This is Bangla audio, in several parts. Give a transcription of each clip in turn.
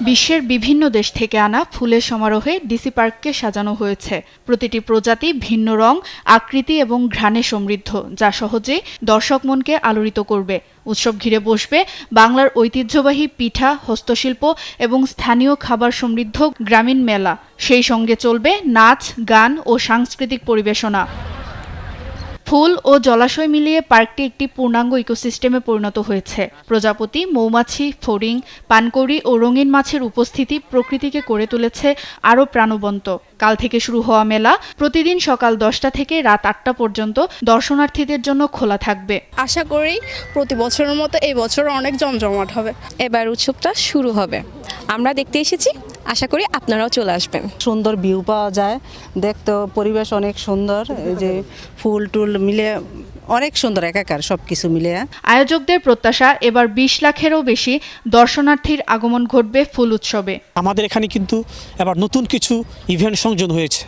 বিশ্বের বিভিন্ন দেশ থেকে আনা ফুলের সমারোহে ডিসি পার্ককে সাজানো হয়েছে। প্রতিটি প্রজাতি ভিন্ন রং, আকৃতি এবং ঘ্রাণে সমৃদ্ধ, যা সহজেই দর্শক মনকে আলোড়িত করবে। উৎসব ঘিরে বসবে বাংলার ঐতিহ্যবাহী পিঠা, হস্তশিল্প এবং স্থানীয় খাবার সমৃদ্ধ গ্রামীণ মেলা। সেই সঙ্গে চলবে নাচ, গান ও সাংস্কৃতিক পরিবেশনা। ফুল ও জলাশয় মিলিয়ে পার্কটি একটি পূর্ণাঙ্গ ইকোসিস্টেমে পরিণত হয়েছে। প্রজাপতি, মৌমাছি, ফড়িং, পানকৌড়ি ও রঙিন মাছের উপস্থিতি প্রকৃতিকে করে তুলেছে আরও প্রাণবন্ত। কাল থেকে শুরু হওয়া মেলা প্রতিদিন সকাল 10টা থেকে রাত 8টা পর্যন্ত দর্শনার্থীদের জন্য খোলা থাকবে। আশা করি প্রতি বছরের মতো এই বছরও অনেক জমজমাট হবে। এবার উৎসবটা শুরু হবে, আমরা দেখতে এসেছি, আশা করি আপনারাও চলে আসবেন। সুন্দর ভিউ পাওয়া যায়, দেখতে পরিবেশ অনেক সুন্দর, এই যে ফুল টুল মিলে অনেক সুন্দর, একাকার সবকিছু মিলে। আয়োজকদের প্রত্যাশা এবার 20 লাখেরও বেশি দর্শনার্থীর আগমন ঘটবে ফুল উৎসবে। আমাদের এখানে কিন্তু এবার নতুন কিছু ইভেন্ট সংযোজন হয়েছে,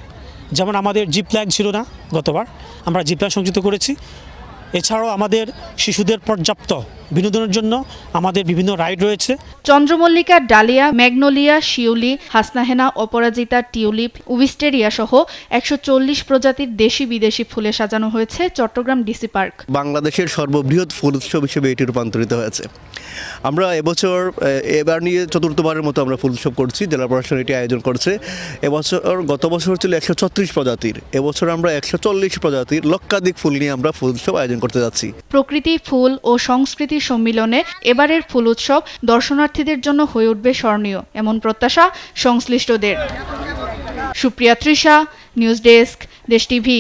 যেমন আমাদের জিপ লাইন ছিল না, গতবার আমরা জিপ লাইন সংযুক্ত করেছি। এছাড়াও আমাদের শিশুদের পর্যাপ্ত বিনোদনের জন্য আমাদের বিভিন্ন রাইড রয়েছে। চন্দ্রমল্লিকা, ডালিয়া, ম্যাগনোলিয়া, শিউলি, হাসনাহেনা, অপরাজিতা, টিউলিপ, উইস্টেরিয়া সহ 140 প্রজাতির দেশি বিদেশি ফুলে সাজানো হয়েছে চট্টগ্রাম ডিসি পার্ক। বাংলাদেশের সর্ববৃহৎ ফুল উৎসব হিসেবে এটি রূপান্তরিত হয়েছে। আমরা এবার নিয়ে চতুর্থবারের মতো আমরা ফুল উৎসব করছি, জেলা প্রশাসন এটি আয়োজন করছে। গত বছর ছিল 136 প্রজাতির, এবছর আমরা 140 প্রজাতির লক্ষাধিক ফুল নিয়ে আমরা ফুল উৎসব আয়োজন করতে যাচ্ছি। প্রকৃতি, ফুল ও সংস্কৃতি সম্মিলনে এবারের ফুল উৎসব দর্শনার্থীদের জন্য হয়ে উঠবে স্মরণীয়, এমন প্রত্যাশা সংশ্লিষ্টদের। সুপ্রিয়া তৃষা, নিউজ ডেস্ক, দেশ টিভি।